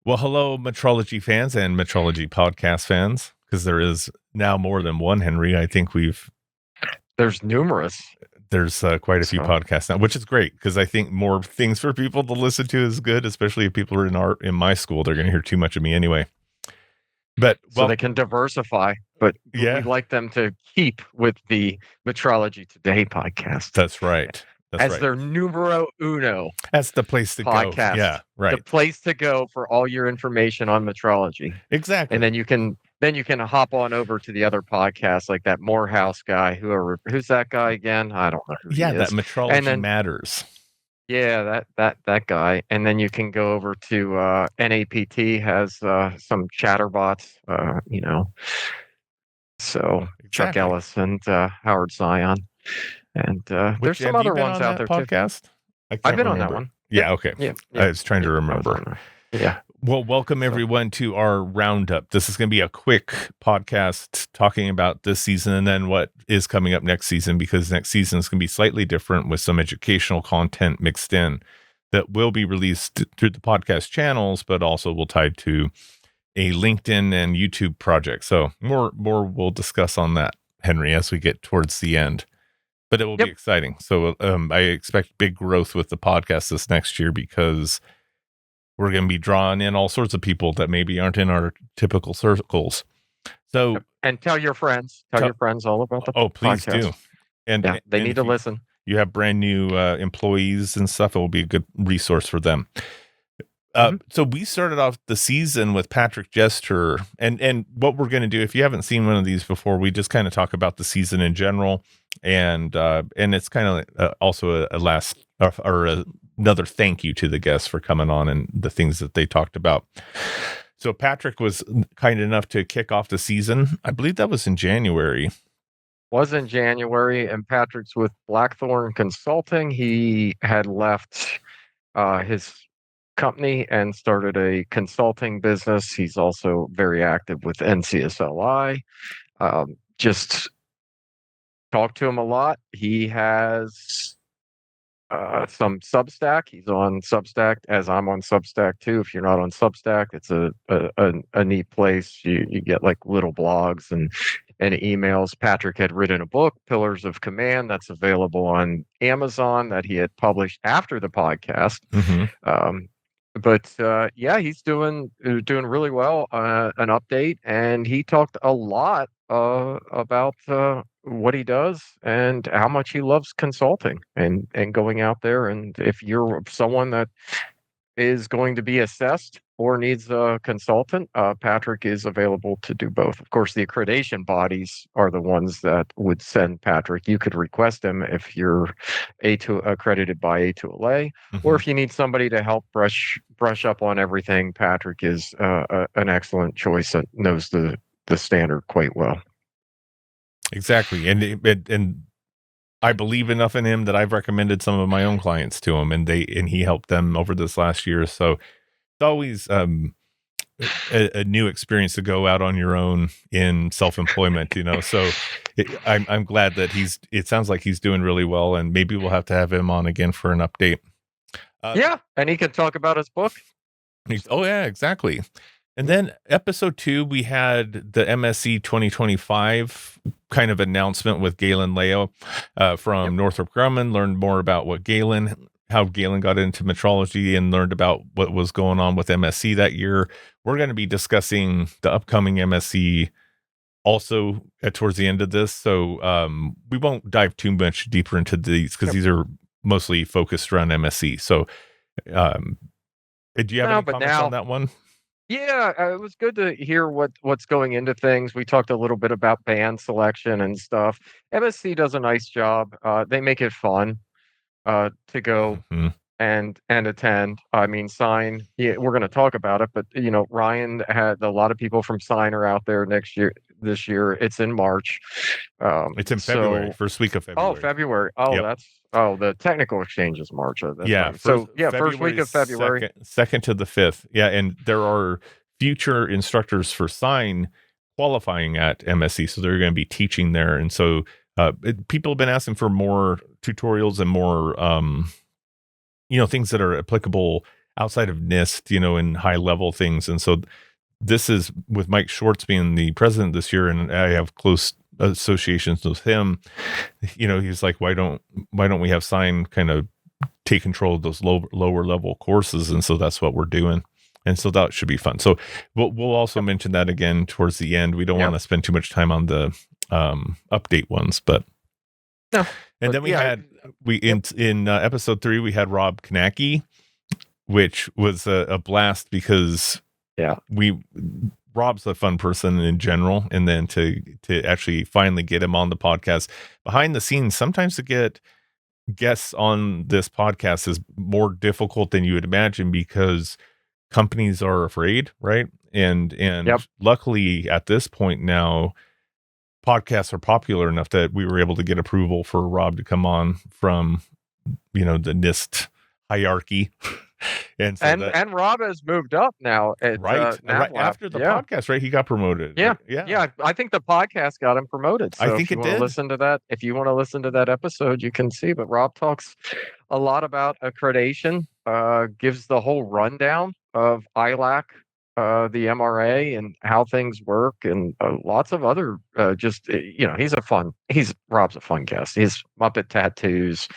Well, hello, Metrology fans and Metrology podcast fans, because there is now more than one Henry. I think There's numerous. There's quite a few podcasts now, which is great because I think more things for people to listen to is good, especially if people are in my school. They're going to hear too much of me anyway. But so they can diversify, but yeah, we'd like them to keep with the Metrology Today podcast. That's right. As their numero uno. That's the place to podcast. go. Yeah, right. The place to go for all your information on metrology. Exactly. And then you can hop on over to the other podcasts like that Morehouse guy, who's that guy again? I don't know who he is. That Metrology Matters. Yeah, that guy. And then you can go over to NAPT has some chatterbots, So exactly. Chuck Ellis and Howard Zion. And there's some other ones out there podcast? too. I've been on that one. Yeah, okay. Yeah, I was trying to remember. Yeah. Well, welcome everyone to our roundup. This is going to be a quick podcast talking about this season and then what is coming up next season, because next season is going to be slightly different with some educational content mixed in that will be released through the podcast channels, but also will tie to a LinkedIn and YouTube project. So more we'll discuss on that, Henry, as we get towards the end. But it will be exciting. So I expect big growth with the podcast this next year because we're going to be drawing in all sorts of people that maybe aren't in our typical circles. So and tell your friends all about the podcast. Please do. And they need to listen. You have brand new employees and stuff. It will be a good resource for them. So we started off the season with Patrick Jester, and what we're going to do, if you haven't seen one of these before, we just kind of talk about the season in general, and it's kind of also another thank you to the guests for coming on and the things that they talked about. So Patrick was kind enough to kick off the season. I believe that was in January. And Patrick's with Blackthorn Consulting. He had left his company and started a consulting business. He's also very active with NCSLI. Just talk to him a lot. He has some Substack. He's on Substack, as I'm on Substack too. If you're not on Substack, it's a neat place. You get like little blogs and emails. Patrick had written a book, Pillars of Command, that's available on Amazon, that he had published after the podcast. But he's doing really well. An update, and he talked a lot about what he does and how much he loves consulting and going out there. And if you're someone that is going to be assessed or needs a consultant, Patrick is available to do both. Of course, the accreditation bodies are the ones that would send Patrick. You could request him if you're accredited by A2LA, or if you need somebody to help brush up on everything. Patrick is an excellent choice that knows the standard quite well. Exactly, and I believe enough in him that I've recommended some of my own clients to him, and he helped them over this last year. So it's always a new experience to go out on your own in self-employment, So I'm glad that it sounds like he's doing really well, and maybe we'll have to have him on again for an update. And he can talk about his book. Oh yeah, exactly. And then episode 2, we had the MSc 2025 kind of announcement with Galen Leo from Northrop Grumman. Learned more about how Galen got into metrology, and learned about what was going on with MSc that year. We're going to be discussing the upcoming MSc also towards the end of this. So we won't dive too much deeper into these because these are mostly focused around MSc. So do you have any comments on that one? Yeah, it was good to hear what's going into things. We talked a little bit about band selection and stuff. MSc does a nice job. They make it fun to go and attend. I mean, Sign. Yeah, we're going to talk about it, but Ryan had a lot of people from Sign are out there this year. It's in March. It's in February, first week of February. Oh, February. Oh, yep. The technical exchange is March. That's yeah. Right. First week of February. 2nd to the 5th. Yeah. And there are future instructors for Sign qualifying at MSc. So they're going to be teaching there. And so people have been asking for more tutorials and more, things that are applicable outside of NIST, in high level things. And so this is with Mike Schwartz being the president this year, and I have close associations with him. He's like, why don't we have Sign kind of take control of those lower level courses? And so that's what we're doing. And so that should be fun. So we'll also mention that again towards the end. We don't want to spend too much time on the update ones, but no. And then in episode 3 we had Rob Kanacki, which was a blast because Rob's a fun person in general, and then to actually finally get him on the podcast behind the scenes. Sometimes to get guests on this podcast is more difficult than you would imagine because companies are afraid, right? And luckily at this point now, podcasts are popular enough that we were able to get approval for Rob to come on from the NIST hierarchy. And Rob has moved up now at right after the podcast, right? He got promoted. Yeah. I think the podcast got him promoted. So I think if you want to listen to that, episode, you can see. But Rob talks a lot about accreditation, gives the whole rundown of ILAC, the MRA, and how things work, and lots of other Rob's a fun guest. His Muppet tattoos,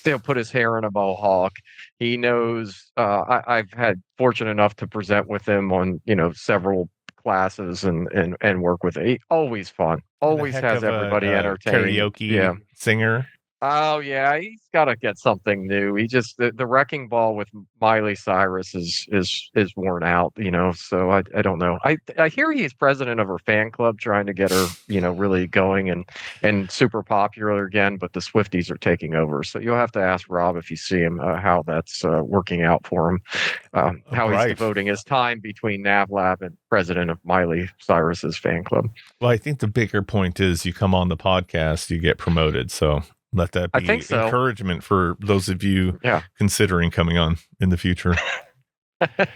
he'll put his hair in a mohawk. He knows I've had fortunate enough to present with him on several classes and work with it. Always fun, always has everybody entertained. Karaoke singer. Oh yeah, he's got to get something new. He just the wrecking ball with Miley Cyrus is worn out, So I don't know. I hear he's president of her fan club, trying to get her, really going and super popular again. But the Swifties are taking over, so you'll have to ask Rob if you see him how that's working out for him. How he's devoting his time between NavLab and president of Miley Cyrus's fan club. Well, I think the bigger point is you come on the podcast, you get promoted. So let that be encouragement for those of you considering coming on in the future. And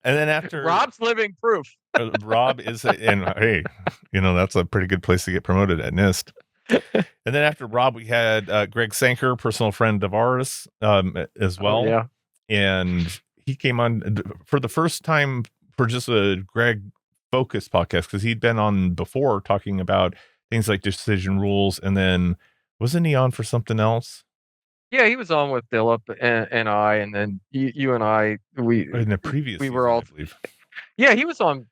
then after Rob's living proof. Rob is, and hey, that's a pretty good place to get promoted at NIST. And then after Rob, we had Greg Sanker, personal friend of ours, as well. Yeah. And he came on for the first time for just a Greg focused podcast, because he'd been on before talking about things like decision rules, and then wasn't he on for something else? Yeah, he was on with Philip and I, and then you and I. In the previous, we were all. I believe. Yeah, he was on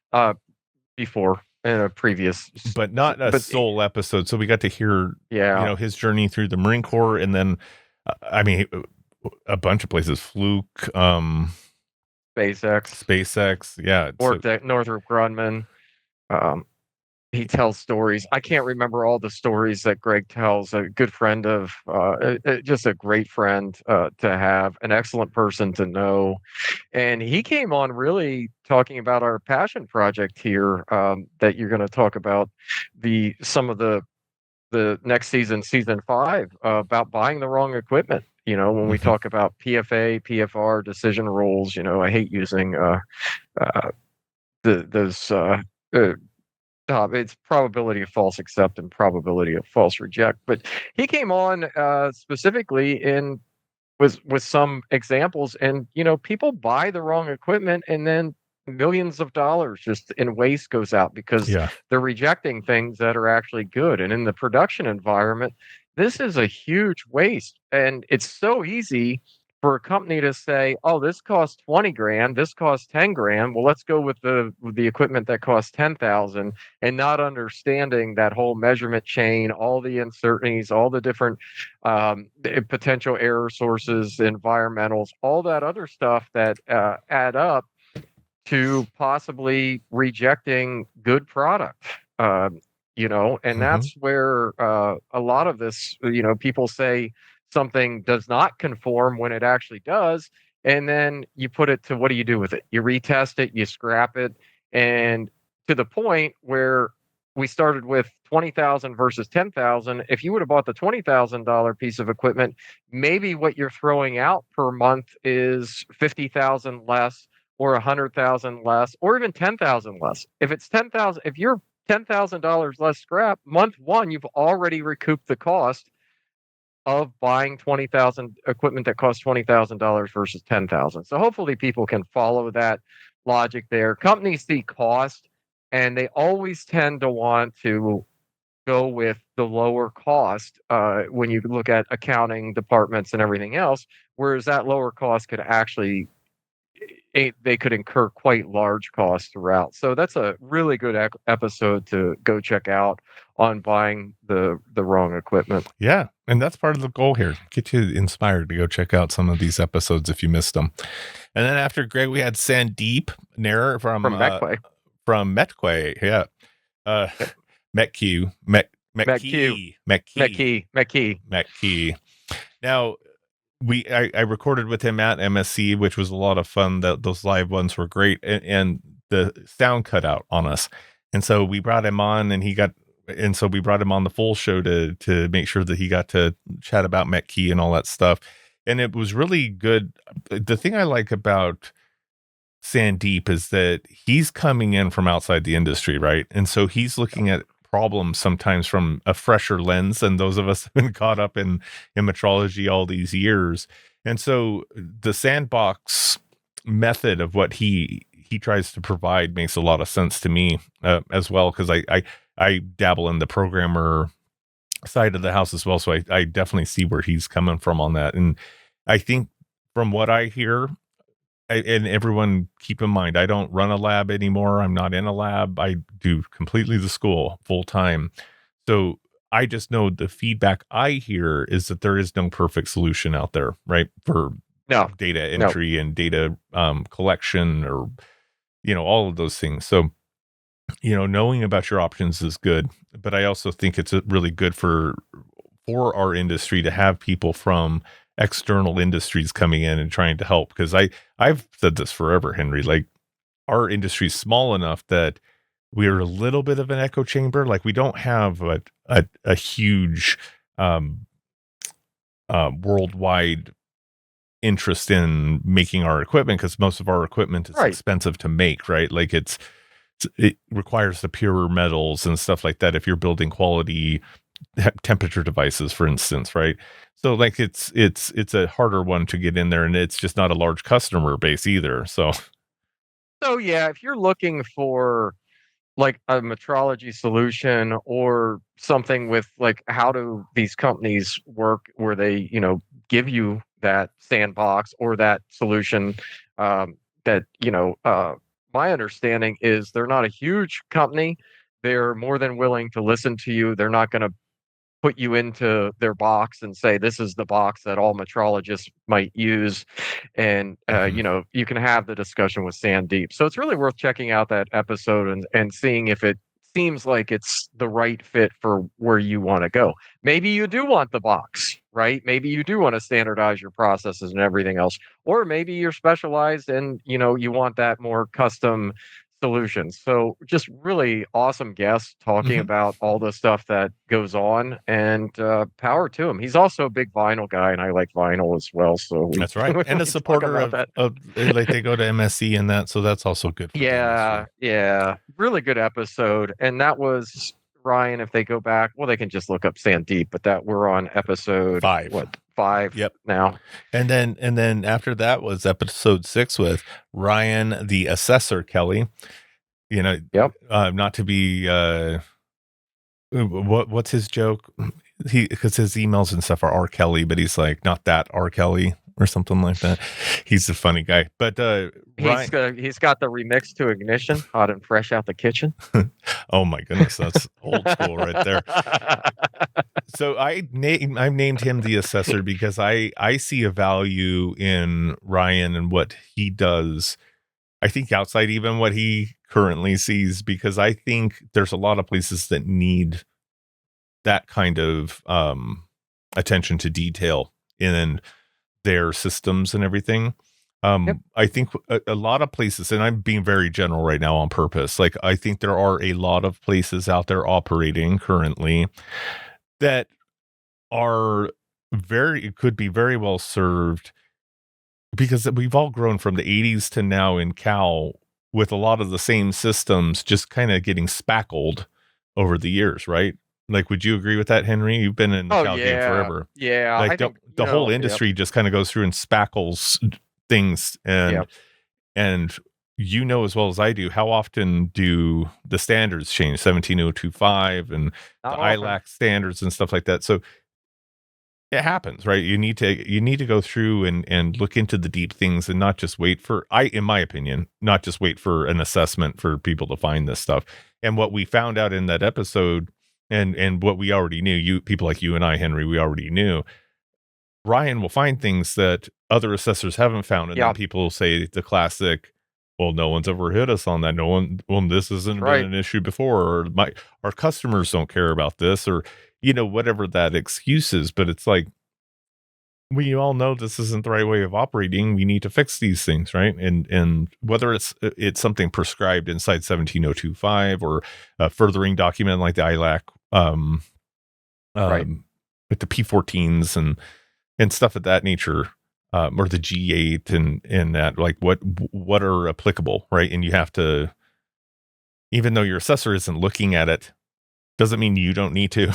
before in a previous, but not a sole episode. So we got to hear, his journey through the Marine Corps, and then, a bunch of places, Fluke, SpaceX, yeah, worked at Northrop Grumman. He tells stories. I can't remember all the stories that Greg tells. A good friend of, just a great friend to have, an excellent person to know. And he came on really talking about our passion project here that you're going to talk about, some of the next season 5, about buying the wrong equipment. When we talk about PFA, PFR decision rules, I hate using those. It's probability of false accept and probability of false reject. But he came on specifically with some examples, and people buy the wrong equipment, and then millions of dollars just in waste goes out because they're rejecting things that are actually good. And in the production environment, this is a huge waste, and it's so easy for a company to say, "Oh, this costs 20 grand, this costs 10 grand. Well, let's go with the equipment that costs 10,000," and not understanding that whole measurement chain, all the uncertainties, all the different potential error sources, environmentals, all that other stuff that add up to possibly rejecting good product. And that's where a lot of this, people say something does not conform when it actually does. And then you put it to, what do you do with it? You retest it, you scrap it. And to the point where we started with 20,000 versus 10,000, if you would have bought the $20,000 piece of equipment, maybe what you're throwing out per month is 50,000 less, or 100,000 less, or even 10,000 less. If it's 10,000, if you're $10,000 less scrap, month 1, you've already recouped the cost of buying 20,000 equipment that costs $20,000 versus 10,000. So hopefully people can follow that logic there. Companies see cost and they always tend to want to go with the lower cost when you look at accounting departments and everything else, whereas that lower cost could actually they could incur quite large costs throughout. So that's a really good episode to go check out on buying the wrong equipment Yeah. And that's part of the goal here. Get you inspired to go check out some of these episodes if you missed them. And then after Greg, we had Sandeep Nair from Beckway. from Metquay. Yeah. Uh Yep. MetQ. MetQ. McKee. MetKey. Now I recorded with him at MSC, which was a lot of fun. Those live ones were great, and the sound cut out on us, and so we brought him on, and so we brought him on the full show to make sure that he got to chat about MetKey and all that stuff, and it was really good. The thing I like about Sandeep is that he's coming in from outside the industry, right? And so he's looking at problems sometimes from a fresher lens than those of us who've been caught up in metrology all these years. And so the sandbox method of what he tries to provide makes a lot of sense to me as well, because I dabble in the programmer side of the house as well. So I definitely see where he's coming from on that. And I think from what I hear, and everyone keep in mind, I don't run a lab anymore. I'm not in a lab. I do completely the school full time. So I just know the feedback I hear is that there is no perfect solution out there, right? For No, data no. entry and data collection, or, all of those things. So, knowing about your options is good, but I also think it's really good for our industry to have people from external industries coming in and trying to help, because I've said this forever, Henry, like, our industry is small enough that we're a little bit of an echo chamber. Like, we don't have a huge worldwide interest in making our equipment, because most of our equipment is Right. expensive to make, right? Like, it requires the purer metals and stuff like that if you're building quality temperature devices, for instance, right? So, like, it's a harder one to get in there, and it's just not a large customer base either. So So yeah, if you're looking for like a metrology solution or something with like how do these companies work where they, give you that sandbox or that solution, that, my understanding is they're not a huge company. They're more than willing to listen to you. They're not going to put you into their box and say this is the box that all metrologists might use, and mhm. you can have the discussion with Sandeep. So it's really worth checking out that episode and seeing if it seems like it's the right fit for where you want to go. Maybe you do want the box, right? Maybe you do want to standardize your processes and everything else, or maybe you're specialized and you want that more custom solutions. So just really awesome guest talking Mhm. about all the stuff that goes on, and power to him. He's also a big vinyl guy and I like vinyl as well. So we, That's right, and a we talk supporter about of that. like, they go to MSc and that, so that's also good for the Yeah, industry. yeah. Really good episode. And that was Ryan, if they go back, well, they can just look up Sandeep, but that we're on episode 5. what, 5 Yep. now. And then after that was episode 6 with Ryan the assessor Kelly. Yep. Not to be what's his joke? Because his emails and stuff are R. Kelly, but he's like, not that R. Kelly or something like that. He's a funny guy. But Ryan, He's got the remix to Ignition, hot and fresh out the kitchen. oh my goodness, that's old school right there. So I've named him the assessor because I see a value in Ryan and what he does. I think outside even what he currently sees, because I think there's a lot of places that need that kind of attention to detail in their systems and everything. Yep. I think a lot of places, and I'm being very general right now on purpose, like, I think there are a lot of places out there operating currently that are could be very well served, because we've all grown from the 80s to now in Cal with a lot of the same systems just kind of getting spackled over the years, right? Like, would you agree with that, Henry? You've been in the Oh cal game yeah, forever. yeah. Like I think the whole Yep, industry just kind of goes through and spackles things, yep. and you know as well as I do, how often do the standards change, 17025 and the Not often. ILAC standards and stuff like that. So it happens, right? You need to go through and look into the deep things and not just wait for, in my opinion, not just wait for an assessment for people to find this stuff. And what we found out in that episode, and what we already knew, you people like you and I, Henry, we already knew, Ryan will find things that other assessors haven't found, and then Yeah, people will say the classic, well, no one's ever hit us on that. No one, well, this that's hasn't been right. an issue before, or our customers don't care about this, or whatever that excuse is. But it's like, we all know this isn't the right way of operating. We need to fix these things, right? And whether it's something prescribed inside 17025 or a furthering document like the ILAC, Right. with the P14s and stuff of that nature, or the G8 and that, like what are applicable, right? And you have to, even though your assessor isn't looking at it, doesn't mean you don't need to.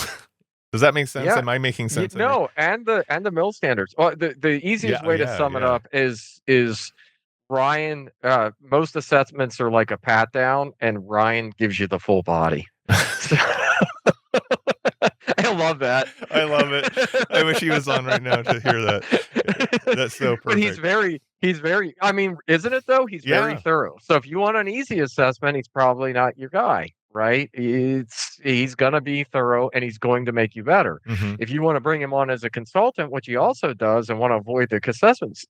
Does that make sense? Yeah. Am I making sense, Henry? No, and the mill standards. Well, the easiest Yeah, way to yeah, sum it yeah. up is Ryan. Most assessments are like a pat down, and Ryan gives you the full body. So, I love that. I love it. I wish he was on right now to hear that. That's so But perfect. he's very, I mean, isn't it though? He's very Yeah. thorough. So if you want an easy assessment, he's probably not your guy, right? He's gonna be thorough and he's going to make you better. Hmm. If you want to bring him on as a consultant, which he also does, and want to avoid the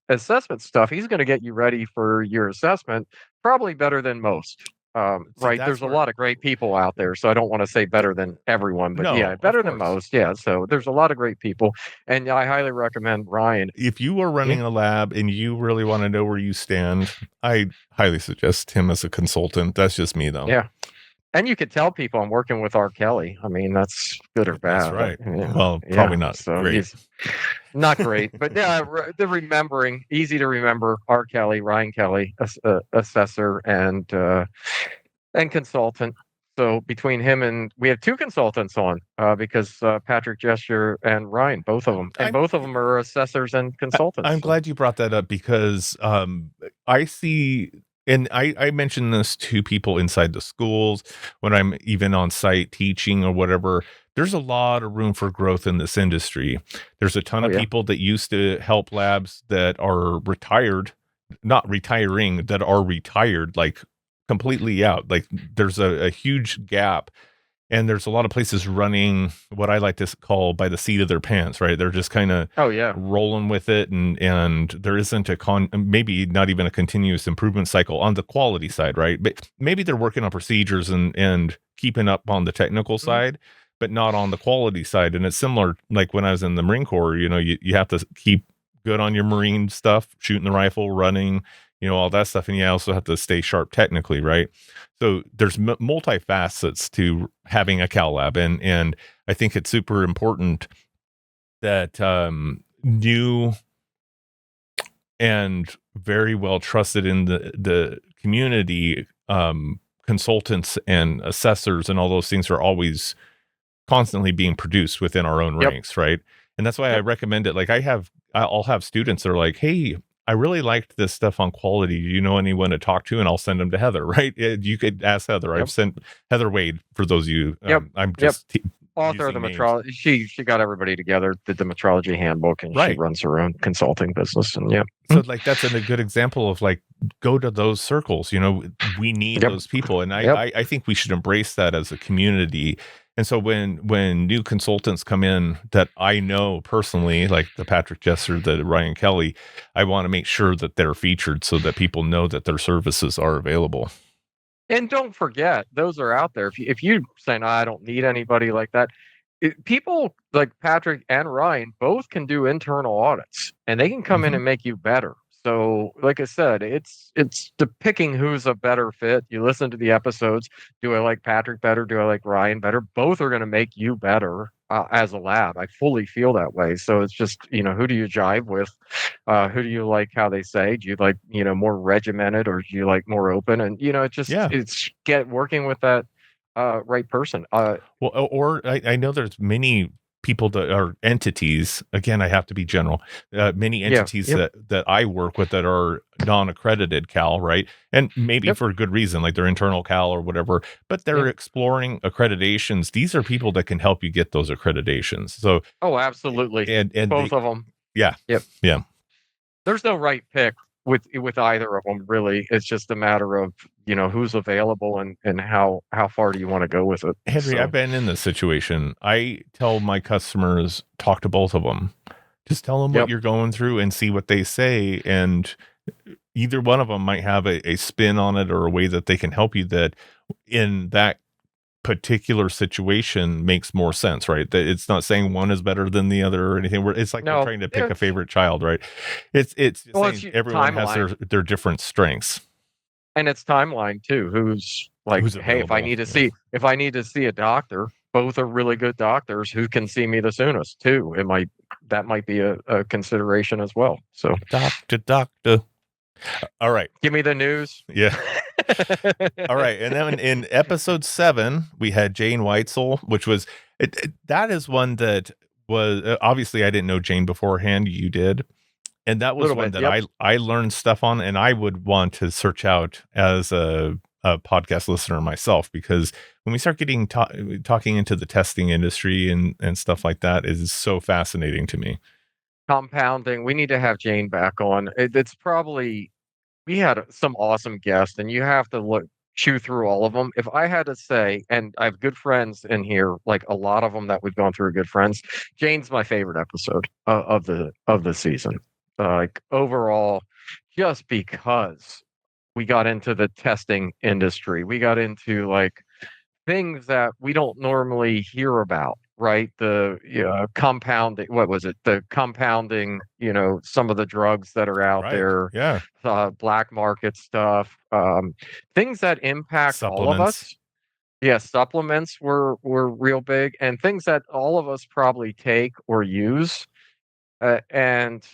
assessment stuff, he's going to get you ready for your assessment, probably better than most. See, Right. that's There's a where, lot of great people out there. So I don't want to say better than everyone, but yeah, no, of better than course. most. Yeah. So there's a lot of great people. And I highly recommend Ryan. If you are Yeah. running a lab and you really want to know where you stand, I highly suggest him as a consultant. That's just me, though. Yeah. And you could tell people I'm working with R. Kelly. I mean, that's good or That's bad. right. Yeah. Well, probably Yeah. not So great. he's not great, but yeah, the remembering, easy to remember. R. Kelly, Ryan Kelly, assessor and consultant. So between him and we have two consultants on because Patrick Gesture and Ryan, both of them, and I'm both of them are assessors and consultants. I'm So glad you brought that up because I see, and I mention this to people inside the schools when I'm even on site teaching or whatever. There's a lot of room for growth in this industry. There's a ton oh of yeah, people that used to help labs that are retired, not retiring, that are retired, like completely out. Like there's a huge gap, and there's a lot of places running what I like to call by the seat of their pants, right? They're just kind of oh yeah, rolling with it, and there isn't maybe not even a continuous improvement cycle on the quality side, right? But maybe they're working on procedures and keeping up on the technical mhm, side, but not on the quality side. And it's similar, like when I was in the Marine Corps, you have to keep good on your Marine stuff, shooting the rifle, running, all that stuff. And you also have to stay sharp technically, right? So there's multifacets to having a Cal Lab, and I think it's super important that new and very well trusted in the community, consultants and assessors and all those things are always constantly being produced within our own yep, ranks, right? And that's why I yep, recommend it. Like I'll have students that are like, hey, I really liked this stuff on quality. Do you know anyone to talk to? And I'll send them to Heather, right? You could ask Heather. I've yep, sent Heather Wade, for those of you, yep, I'm yep. just Author of the using names. metrology, she got everybody together, did the metrology handbook, and she Right. runs her own consulting business. And yeah, So like that's a good example of like, go to those circles. We need yep, those people, and yep. I think we should embrace that as a community. And so when new consultants come in that I know personally, like the Patrick Jesser, the Ryan Kelly, I want to make sure that they're featured so that people know that their services are available. And don't forget, those are out there. If you say, no, I don't need anybody like that, people like Patrick and Ryan both can do internal audits, and they can come in Hmm. and make you better. So, like I said, it's the picking who's a better fit. You listen to the episodes. Do I like Patrick better? Do I like Ryan better? Both are going to make you better as a lab. I fully feel that way. So it's just, who do you jive with? Who do you like how they say? Do you like, more regimented, or do you like more open? And, Yeah. it's get working with that right person. Well, or I know there's many people that are entities. Again, I have to be general. Many Yeah. entities Yep. that I work with that are non-accredited Cal, right? And maybe Yep. for a good reason, like they're internal Cal or whatever. But they're Yep. exploring accreditations. These are people that can help you get those accreditations. So Oh, absolutely. and they, Both of them. yeah, Yep. yeah. There's no right pick with either of them, really. It's just a matter of, who's available and how far do you want to go with it. Henry, So, I've been in this situation. I tell my customers, talk to both of them. Just tell them what yep. you're going through and see what they say. And either one of them might have a spin on it or a way that they can help you that in that particular situation makes more sense, right? That it's not saying one is better than the other or anything. It's like we're No, trying to pick a it's favorite child, right? It's just well, it's saying your everyone has timeline. their different strengths. And it's timeline too. Who's like, Who's hey, available? Yeah. if I need to see a doctor, both are really good doctors who can see me the soonest too. That might be a consideration as well. So Doctor. All right. give me the news. Yeah. All right. And then in episode 7, we had Jane Weitzel, which was that is one that was obviously I didn't know Jane beforehand. You did. And that A was little one bit. that Yep. I learned stuff on and I would want to search out as a podcast listener myself, because when we start getting talking into the testing industry and stuff like that is so fascinating to me. Compounding. We need to have Jane back on. It's probably we had some awesome guests, and you have to chew through all of them. If I had to say, and I have good friends in here, like a lot of them that we've gone through are good friends. Jane's my favorite episode of the season. Like overall, just because we got into the testing industry, we got into like things that we don't normally hear about, right? The compounding, what was it? The compounding, some of the drugs that are out Right. there, Yeah. black market stuff, things that impact all of Supplements. us. Yeah, supplements were real big, and things that all of us probably take or use. And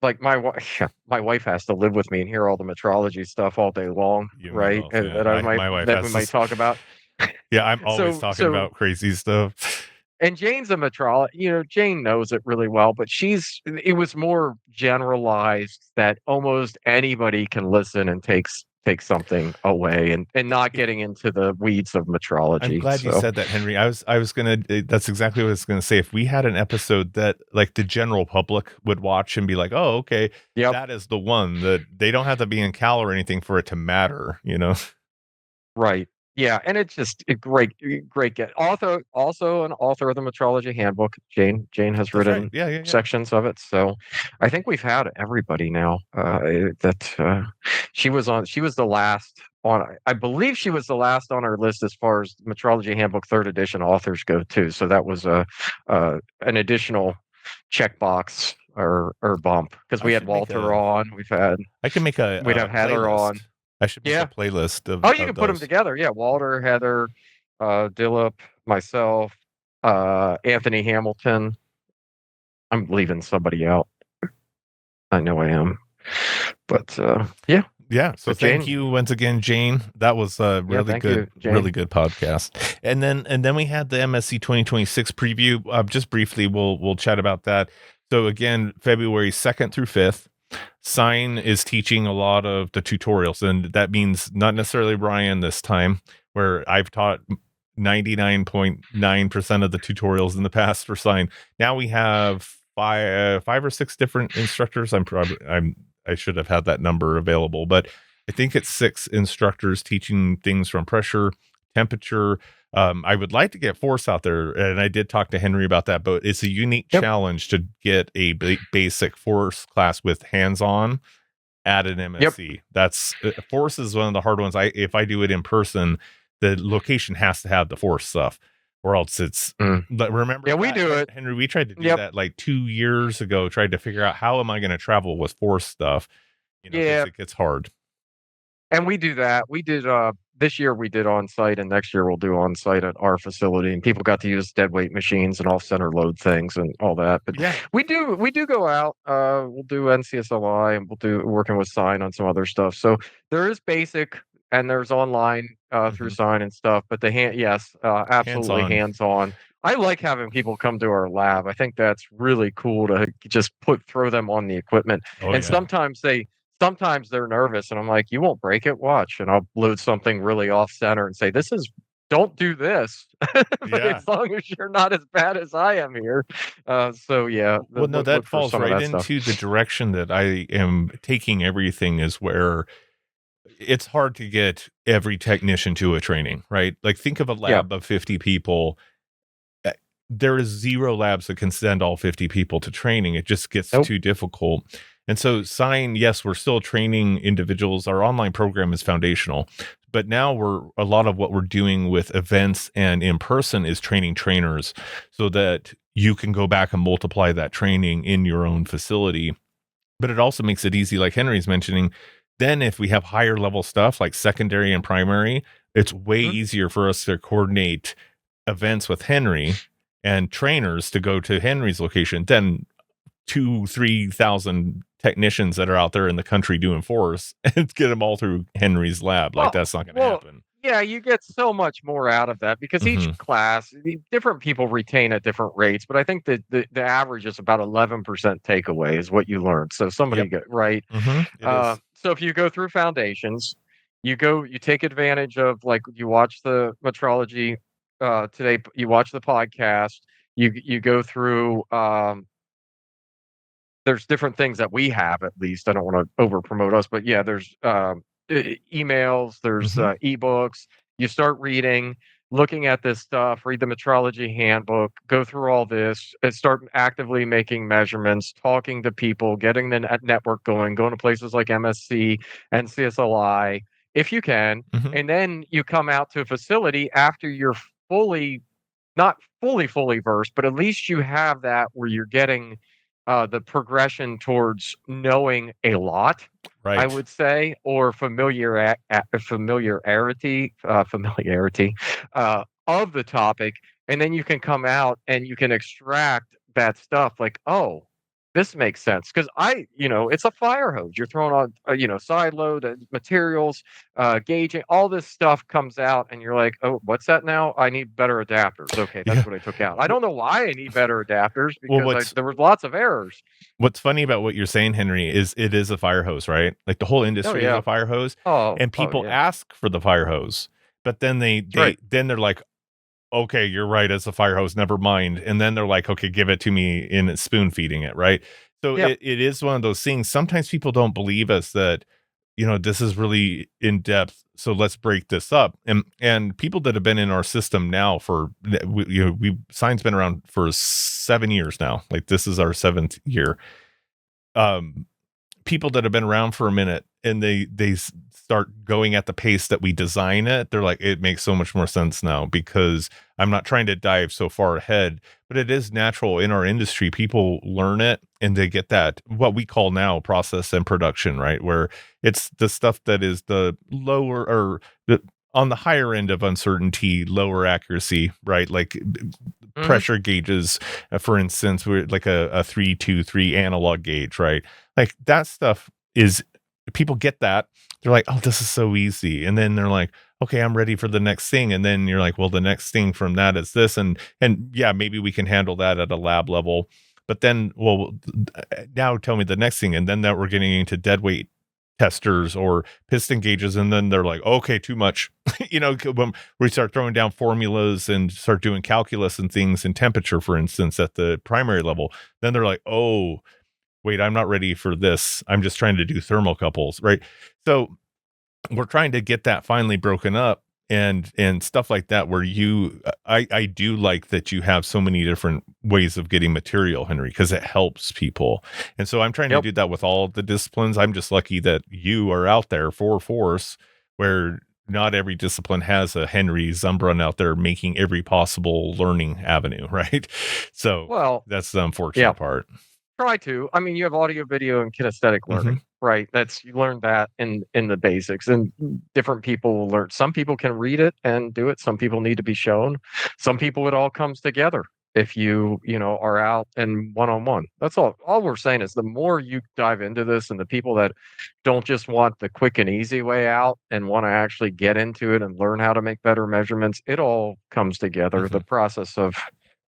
like my wife has to live with me and hear all the metrology stuff all day long, You and me right? both. Yeah. My wife That we has might this. talk about. Yeah. I'm always So talking so about crazy stuff. and Jane's a metrologist, Jane knows it really well, but it was more generalized that almost anybody can listen and take something away and not getting into the weeds of I'm metrology. glad you So said that, Henry. I was gonna. That's exactly what I was gonna say. If we had an episode that like the general public would watch and be like, "Oh, okay, yep. that is the one," that they don't have to be in Cal or anything for it to matter, you know. Right. Yeah, and it's just a great get. Also an author of the Metrology Handbook. Jane has That's right. written Yeah, yeah, yeah. sections of it. So I think we've had everybody now. That she was the last on. I believe she was the last on our list as far as Metrology Handbook third edition authors go too. So that was an additional checkbox or bump because I we had should make Walter a. on. I can make We'd have a Heather on. playlist. I should make a Yeah. playlist Oh, you of can put them those. together. Yeah, Walter, Heather, Dillip, myself, Anthony Hamilton. I'm leaving somebody out. I know I am. But yeah, Yeah. So but thank Jane, you once again, Jane. That was a yeah, thank you, really Jane. good podcast. And then we had the MSC 2026 preview. Just briefly, we'll chat about that. So again, February 2nd through 5th, Sign is teaching a lot of the tutorials, and that means not necessarily Brian this time, where I've taught 99.9% of the tutorials in the past for Sign. Now we have five or six different instructors. I should have had that number available, but I think it's 6 instructors teaching things from pressure, temperature. I would like to get force out there, and I did talk to Henry about that, but it's a unique Yep. challenge to get a basic force class with hands-on at an MSC. That's force is one of the hard ones. If I do it in person, the location has to have the force stuff, or else it's. But remember, Yeah, we do it. Henry. We tried to do Yep. that like 2 years ago. Tried to figure out how am I going to travel with force stuff, Yeah, because it gets hard. and we do that. We did this year we did on site, and next year we'll do on site at our facility. And people got to use dead weight machines and off center load things and all that. But Yeah, we do go out. We'll do NCSLI and we'll do working with Sign on some other stuff. So there is basic and there's online through Mhm. Sign and stuff. But yes, absolutely Hands-on. hands on. I like having people come to our lab. I think that's really cool to just throw them on the equipment. Oh, And yeah. sometimes they're nervous, and I'm like, "You won't break it, watch." And I'll load something really off center and say, don't do this, but Yeah. as long as you're not as bad as I am here." So yeah, Well, no, that look for falls some of right that stuff. into the direction that I am taking everything, is where it's hard to get every technician to a training, right? Like, think of a Yeah. lab of 50 people. uh, There is zero labs that can send all 50 people to training. It just gets Nope. too difficult. And so Sign, yes, we're still training individuals. Our online program is foundational, but now a lot of what we're doing with events and in person is training trainers, so that you can go back and multiply that training in your own facility. But it also makes it easy, like Henry's mentioning. Then if we have higher level stuff like secondary and primary, it's way Mhm. easier for us to coordinate events with Henry and trainers to go to Henry's location than 2,000-3,000 technicians that are out there in the country doing force and get them all through Henry's lab. Like, Well that's not going to well, happen. yeah, you get so much more out of that because each Hmm. class, different people retain at different rates, but I think that the average is about 11% takeaway is what you learn. So somebody Yep. get right. It is. So if you go through foundations, you take advantage of, like, you watch the Metrology Today, you watch the podcast, you go through there's different things that we have, at least. I don't wanna over promote us, but yeah, there's, emails, there's, Hmm. ebooks. You start reading, looking at this stuff, read the metrology handbook, go through all this, and start actively making measurements, talking to people, getting the network going to places like MSC and CSLI, if you can, Hmm. and then you come out to a facility after you're fully not fully versed, but at least you have that where you're getting, the progression towards knowing a lot, I Right. would say, or familiarity, of the topic, and then you can come out and you can extract that stuff like, "Oh, this makes sense because it's a fire hose. You're throwing on, side load, materials, gauging, all this stuff comes out, and you're like, "Oh, what's that now? I need better adapters." Okay, that's Yeah. what I took out. I Well, don't know why I need better adapters well, because there was lots of errors. what's funny about what you're saying, Henry, is it is a fire hose, right? Like, the whole Oh industry is yeah. a fire hose, and Oh people yeah. ask for the fire hose, but then That's right. they're like, okay, you're right, it's a fire hose, never mind. And then they're like, okay, give it to me in spoon feeding it, right? So Yep. it is one of those things. Sometimes people don't believe us that, this is really in depth. So let's break this up. And people that have been in our system now for, Sign's been around for 7 years now. Like, this is our seventh year. Um, People that have been around for a minute, and they start going at the pace that we design it, they're like, it makes so much more sense now, because I'm not trying to dive so far ahead. But it is natural in our industry. People learn it and they get that, what we call now, process and production, right? Where it's the stuff that is the lower, or the on the higher end of uncertainty, lower accuracy, right? Like, Mhm. pressure gauges, for instance, we're like a 323 analog gauge, right? Like, that stuff is, people get that. They're like, "Oh, this is so easy." And then they're like, "Okay, I'm ready for the next thing." And then you're like, "Well, the next thing from that is this." And yeah, maybe we can handle that at a lab level. But then, well, now tell me the next thing. And then that we're getting into dead weight testers or piston gauges, and then they're like, "Okay, too much." When we start throwing down formulas and start doing calculus and things and temperature, for instance, at the primary level, then they're like, "Oh, wait, I'm not ready for this. I'm just trying to do thermocouples," right? So we're trying to get that finally broken up, and stuff like that, where I do like that you have so many different ways of getting material, Henry, because it helps people. And so I'm trying to Yep. do that with all of the disciplines. I'm just lucky that you are out there for force, where not every discipline has a Henry Zumbrun out there making every possible learning avenue, right? So Well, that's the yeah. unfortunate part. Try to. I mean, you have audio, video, and kinesthetic Hmm. learning, right? You learn that in the basics, and different people will learn. Some people can read it and do it. Some people need to be shown. Some people, it all comes together. if you know, are out and one-on-one. That's all we're saying is the more you dive into this and the people that don't just want the quick and easy way out and want to actually get into it and learn how to make better measurements, it all comes together. Mhm. The process of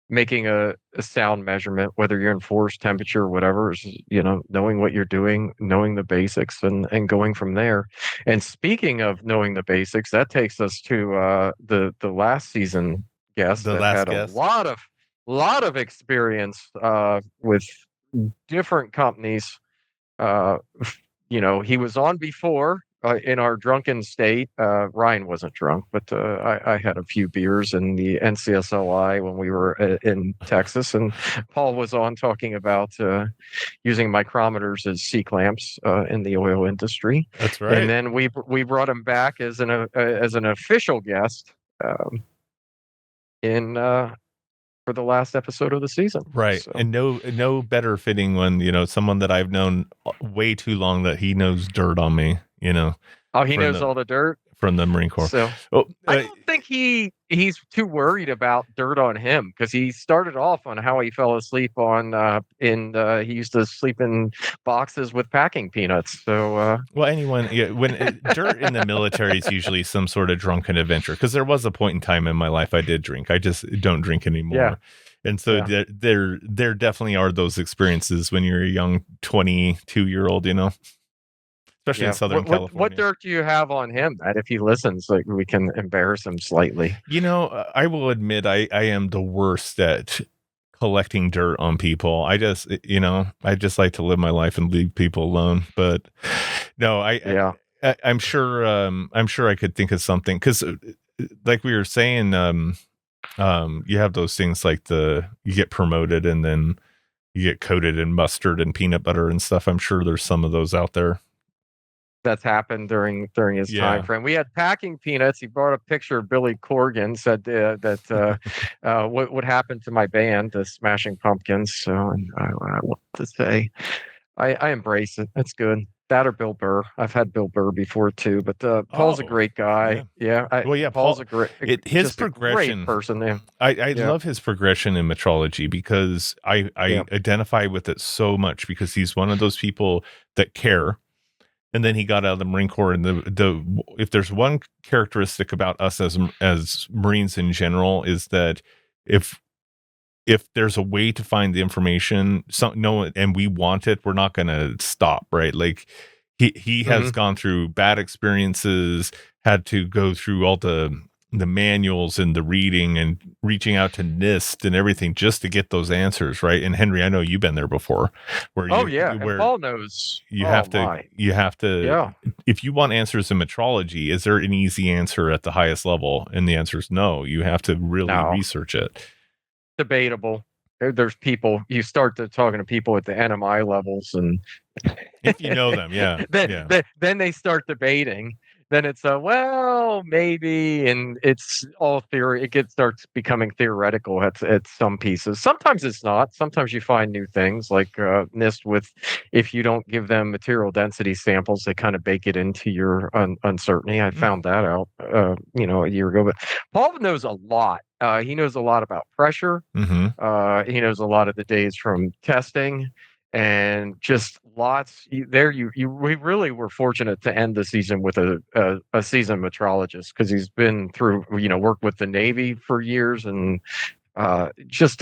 making a sound measurement, whether you're in force, temperature, whatever, is, you know, knowing what you're doing, knowing the basics, and going from there. And speaking of knowing the basics, that takes us to the last season guest The that last had a guest. lot of experience with different companies. Uh, you know, he was on before in our drunken state. Ryan wasn't drunk, but I had a few beers in the NCSLI when we were in Texas, and Paul was on talking about using micrometers as C clamps in the oil industry, That's and right. then we brought him back as an official guest in for the last episode of the season. Right. So, And no better fitting when, someone that I've known way too long that he knows dirt on me, oh, he from knows the all the dirt. from the Marine Corps. So Oh, I don't think he's too worried about dirt on him because he started off on how he fell asleep on he used to sleep in boxes with packing peanuts. So well, anyone, yeah, dirt in the military is usually some sort of drunken adventure. Because there was a point in time in my life I did drink. I just don't drink yeah, anymore. And so yeah, there definitely are those experiences when you're a young 22-year-old, especially in yeah. Southern What California. dirt do you have on him that if he listens, like we can embarrass him slightly? I will admit I am the worst at collecting dirt on people. I just like to live my life and leave people alone. But no, Yeah. I'm sure I could think of something because, like we were saying, you have those things like you get promoted and then you get coated in mustard and peanut butter and stuff. I'm sure there's some of those out there. That's happened during his time Yeah. frame. We had packing peanuts. He brought a picture of Billy Corgan. Said that what would happen to my band, the Smashing Pumpkins. So and what to say? I embrace it. That's good. That or Bill Burr. I've had Bill Burr before too, but Paul's a Oh, great guy. yeah. Yeah, Well, yeah, Paul's Paul, his just a great progression. person. Yeah, I yeah, love his progression in metrology because yeah. I identify with it so much because he's one of those people that care. And then he got out of the Marine Corps, and if there's one characteristic about us as Marines in general is that if there's a way to find the information, no, and we want it, we're not going to stop, right? Like he has Hmm. gone through bad experiences, had to go through all the manuals and the reading and reaching out to NIST and everything just to get those answers, right? And Henry, I know you've been there before, where Oh yeah, and where Paul knows. you Oh have to my, you have to yeah. if you want answers in metrology, is there an easy answer at the highest level? And the answer is no. You have to really No, research it. debatable. There's people you start to talking to people at the NMI levels, and If you know them, yeah, yeah. then they start debating. Then it's well, maybe, and it's all theory. Starts becoming theoretical at some pieces. Sometimes it's not. Sometimes you find new things like NIST with if you don't give them material density samples, they kind of bake it into your uncertainty. I Mm, found that out, a year ago. But Paul knows a lot. He knows a lot about pressure. mm-hmm. He knows a lot of the days from testing and just lots we really were fortunate to end the season with a seasoned metrologist because he's been through, worked with the Navy for years and just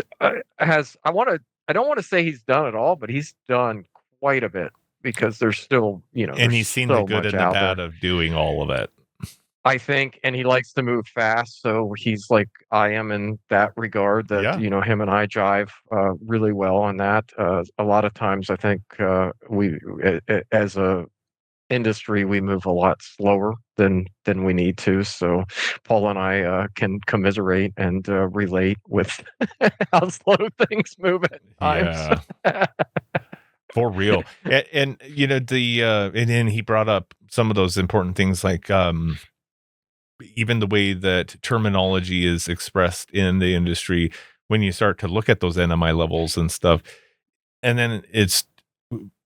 has I don't want to say he's done it all, but he's done quite a bit because there's still, And he's there's seen the so good much and the out there. bad of doing all of it. I think, and he likes to move fast, so he's like I am in that regard. That Yeah. him and I jive really well on that. A lot of times, I think as a industry, we move a lot slower than we need to. So Paul and I can commiserate and relate with how slow things move at times. Yeah. For real. And and then he brought up some of those important things like even the way that terminology is expressed in the industry when you start to look at those NMI levels and stuff. And then it's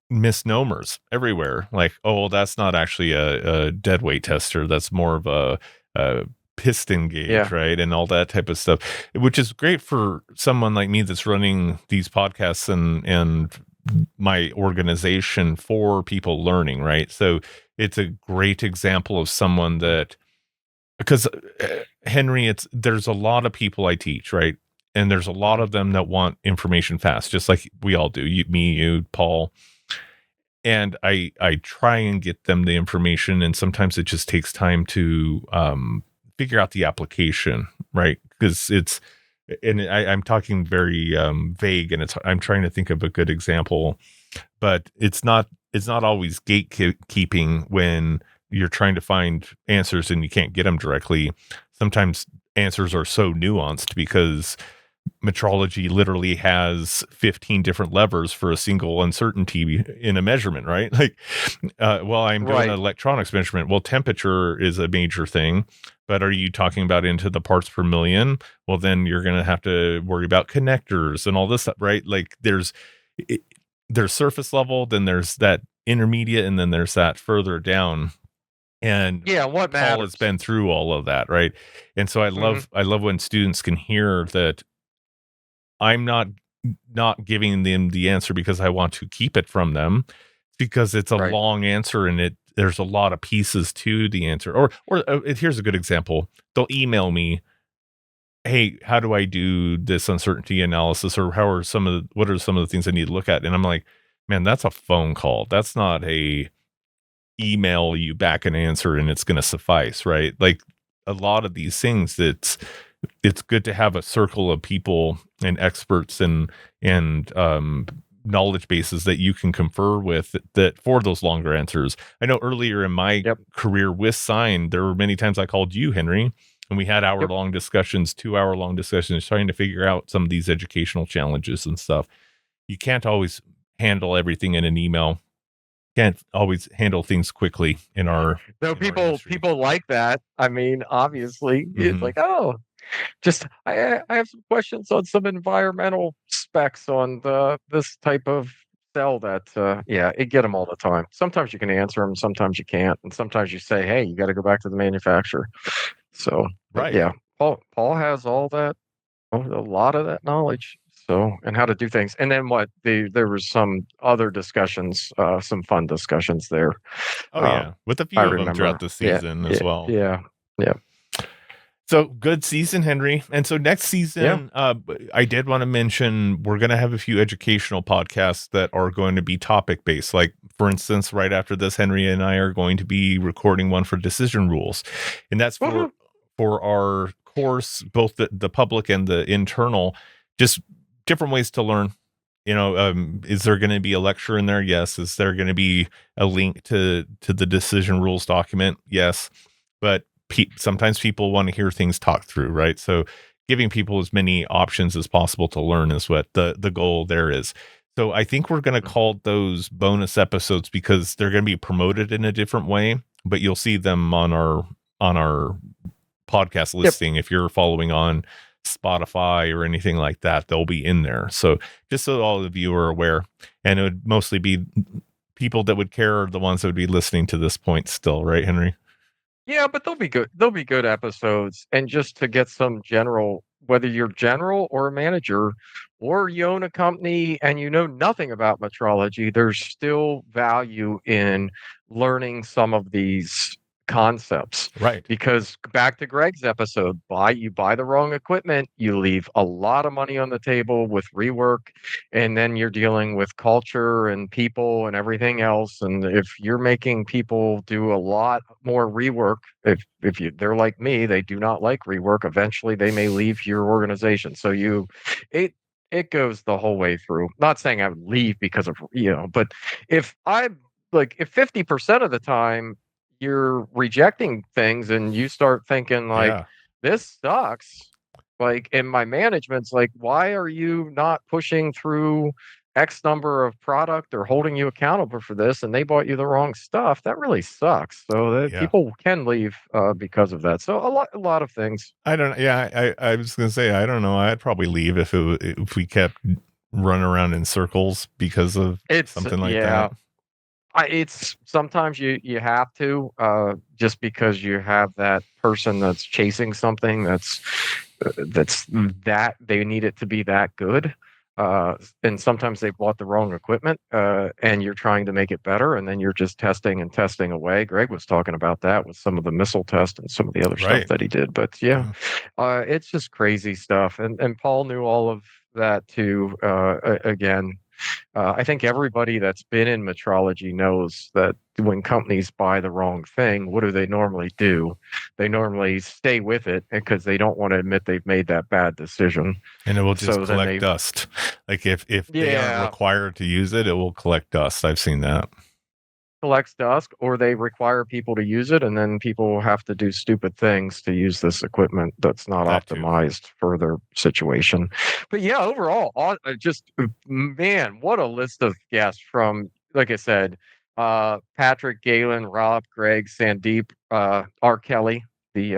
misnomers everywhere. Like, oh, that's not actually a dead weight tester. That's more of a piston gauge, Yeah. right? And all that type of stuff, which is great for someone like me that's running these podcasts and my organization for people learning, right? So it's a great example of someone that, because Henry, there's a lot of people I teach, right? And there's a lot Mhm. of them that want information fast, just like we all do. You, Paul, and I try and get them the information, and sometimes it just takes time to figure out the application, right? Because I'm talking very vague, and I'm trying to think of a good example, but it's not always gatekeeping when you're trying to find answers and you can't get them directly. Sometimes answers are so nuanced because metrology literally has 15 different levers for a single uncertainty in a measurement, right? Like, well, I'm doing an Right. electronics measurement. Well, temperature is a major thing, but are you talking about into the parts per million? Well, then you're going to have to worry about connectors and all this stuff, right? Like, it, there's surface level, then there's that intermediate, and then there's that further down. And Yeah. What Paul has matters? been through all of that, right? And so Hmm. I love when students can hear that I'm not giving them the answer because I want to keep it from them. It's because it's a Right. long answer, and there's a lot of pieces to the answer. Or here's a good example. They'll email me, "Hey, how do I do this uncertainty analysis, or what are some of the things I need to look at?" And I'm like, "Man, that's a phone call. That's not a email you back an answer and it's going to suffice, right?" Like, a lot of these things, it's good to have a circle of people and experts and knowledge bases that you can confer with, that for those longer answers. I know earlier in my Yep. career with Sign, there were many times I called you, Henry, and we had Yep. hour-long discussions, 2-hour-long discussions, trying to figure out some of these educational challenges and stuff. You can't always handle everything in an email. Can't always handle things quickly in our Though industry. people like that. I mean, obviously, it's Hmm. like, oh, just I have some questions on some environmental specs on this type of cell that yeah, it get them all the time. Sometimes you can answer them, sometimes you can't, and sometimes you say, hey, you got to go back to the manufacturer. So, but Right. yeah, Paul has all that, a lot of that knowledge. So, and how to do things. And then there was some other discussions, some fun discussions there. Oh Um, yeah, with a I few of them throughout remember. the Yeah, season as yeah, well. yeah, yeah, So good season, Henry. And so next yeah. season, I did want to mention we're going to have a few educational podcasts that are going to be topic based. Like, for instance, right after this, Henry and I are going to be recording one for decision rules, and that's Woohoo! for our course, both the public and the internal, just different ways to learn. Is there going to be a lecture in there? Yes. Is there going to be a link to the decision rules document? Yes. But sometimes people want to hear things talked through, right? So giving people as many options as possible to learn is what the goal there is. So I think we're going to call those bonus episodes because they're going to be promoted in a different way, but you'll see them on our podcast Yep. listing. If you're following on Spotify or anything like that, they'll be in there. So just so all of you are aware, and it would mostly be people that would care are the ones that would be listening to this point still, right, Henry? Yeah, but they'll be good. They'll be good episodes. And just to get some general, whether you're general or a manager, or you own a company and you know nothing about metrology, there's still value in learning some of these concepts. Right. Because back to Greg's episode, you buy the wrong equipment, you leave a lot of money on the table with rework, and then you're dealing with culture and people and everything else. And if you're making people do a lot more rework, if they're like me, they do not like rework, eventually they may leave your organization. So it it goes the whole way through. Not saying I would leave because of, but if I if 50% of the time you're rejecting things and you start thinking like, Yeah. this sucks, like, and my management's like, why are you not pushing through X number of product or holding you accountable for this? And they bought you the wrong stuff. That really sucks. So that Yeah. people can leave because of that. So a lot of things. I don't. Yeah, I was gonna say I don't know. I'd probably leave if we kept running around in circles because of It's something like yeah. that. It's sometimes you have to, just because you have that person that's chasing something that's that they need it to be that good. And sometimes they bought the wrong equipment, and you're trying to make it better, and then you're just testing and testing away. Greg was talking about that with some of the missile test and some of the other stuff Right. that he did. But yeah, Yeah. it's just crazy stuff. And Paul knew all of that too. Again, I think everybody that's been in metrology knows that when companies buy the wrong thing, what do they normally do? They normally stay with it because they don't want to admit they've made that bad decision. And it will just So then collect they, dust. Like if they aren't yeah, required to use it, it will collect dust. I've seen that. collects dust, or they require people to use it, and then people have to do stupid things to use this equipment that's not That too. optimized for their situation. But yeah, overall, just man, what a list of guests from, like I said, Patrick, Galen, Rob, Greg, Sandeep, R. Kelly, the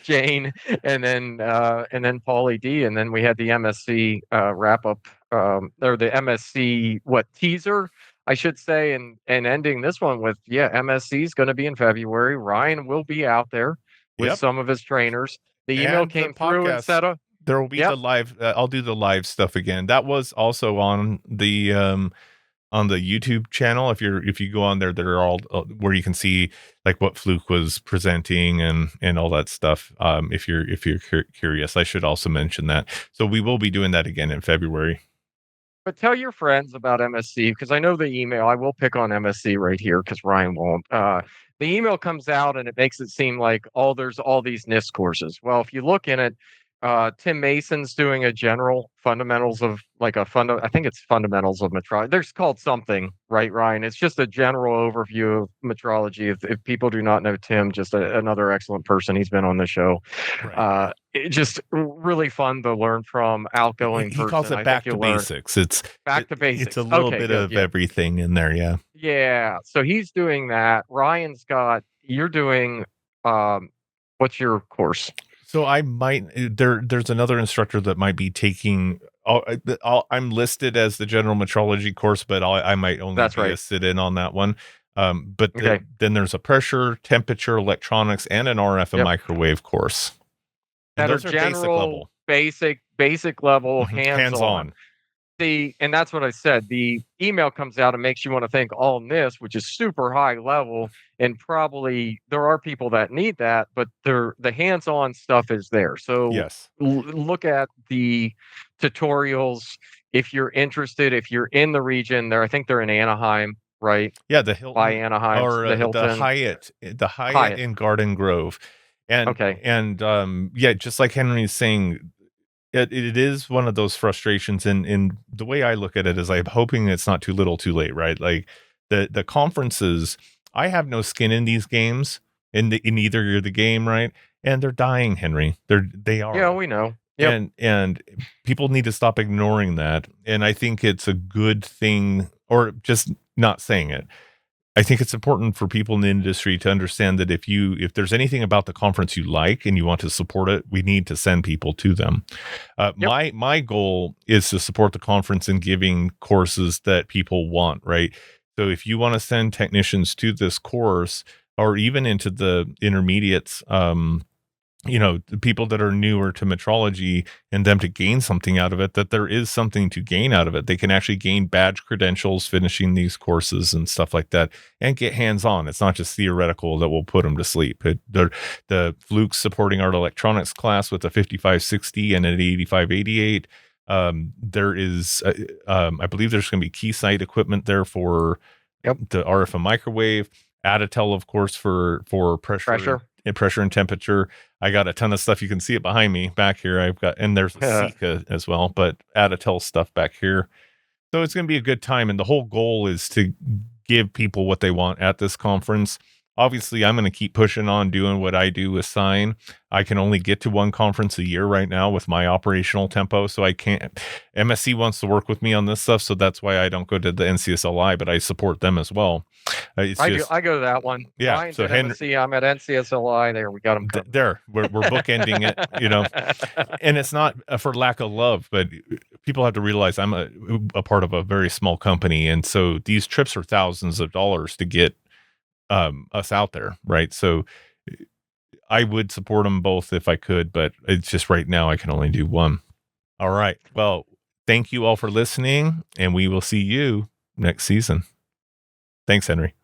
Jane, and then Paulie D, and then we had the MSC wrap up, or the MSC teaser, I should say, and ending this one with, yeah, MSC is going to be in February. Ryan will be out there with Yep. some of his trainers. The email And the came through and podcast, said, there will be the "Yep, live. I'll do the live stuff again. That was also on the YouTube channel. If you go on there, that are all where you can see like what Fluke was presenting and all that stuff. If you're curious, I should also mention that. So we will be doing that again in February. but tell your friends about MSC because I know the email. I will pick on MSC right here because Ryan won't. The email comes out and it makes it seem like, oh, there's all these NIST courses. Well, if you look in it, Tim Mason's doing a general fundamentals of like I think it's fundamentals of metrology. There's called something, right, Ryan? It's just a general overview of metrology. If people do not know Tim, just another excellent person. He's been on the show. Right. Just really fun to learn from, outgoing He calls person. it I think back to you'll learn. basics. Back to It's a basics. little Okay, bit good. of Yeah. everything in there. Yeah. Yeah. So he's doing that. You're doing, um, what's your course? So I might there's another instructor that might be taking. I'm listed as the general metrology course, but I might only That's be a right. sit-in on that one. But Okay. then there's a pressure, temperature, electronics, and an RF and Yep. microwave course, and That are those are basic general, level, basic level, hands hands-on. on. And that's what I said. The email comes out and makes you want to think all NIST, which is super high level, and probably there are people that need that, but the hands-on stuff is there. So Yes, look at the tutorials if you're interested. If you're in the region, I think they're in Anaheim, right? yeah, the By Hilton Anaheim, or the Hilton, The Hyatt Hyatt. in Garden Grove, Okay. and yeah, just like Henry's saying. It is one of those frustrations, and the way I look at it is I'm hoping it's not too little too late, right? Like the conferences, I have no skin in these games, in either the game, right? And they're dying, Henry. They Yeah, are. we know. Yep. And people need to stop ignoring that. And I think it's a good thing, or just not saying it. I think it's important for people in the industry to understand that if there's anything about the conference you like and you want to support it, we need to send people to them. Yep. My goal is to support the conference in giving courses that people want, right? So if you want to send technicians to this course or even into the intermediates, the people that are newer to metrology and them to gain something out of it, that there is something to gain out of it. They can actually gain badge credentials finishing these courses and stuff like that and get hands-on. It's not just theoretical that will put them to sleep. The Fluke supporting our electronics class with a 5560 and an 8588. There is, I believe there's going to be Keysight equipment there for Yep. the RF and microwave. Additel, of course, for Pressure. pressure and temperature. I got a ton of stuff. You can see it behind me back here. And there's a Sika as well, but Additel stuff back here. So it's going to be a good time. And the whole goal is to give people what they want at this conference. Obviously, I'm going to keep pushing on doing what I do with Sign. I can only get to one conference a year right now with my operational tempo. So I can't. MSC wants to work with me on this stuff. So that's why I don't go to the NCSLI, but I support them as well. It's I do. just, I go to that one. yeah. Ryan's So at Henry, MSC. I'm at NCSLI. There, we got them covered. we're bookending it, and it's not for lack of love, but people have to realize I'm a part of a very small company, and so these trips are thousands of dollars to get us out there, right? So I would support them both if I could, but it's just right now I can only do one. All right. Well, thank you all for listening, and we will see you next season. Thanks, Henry.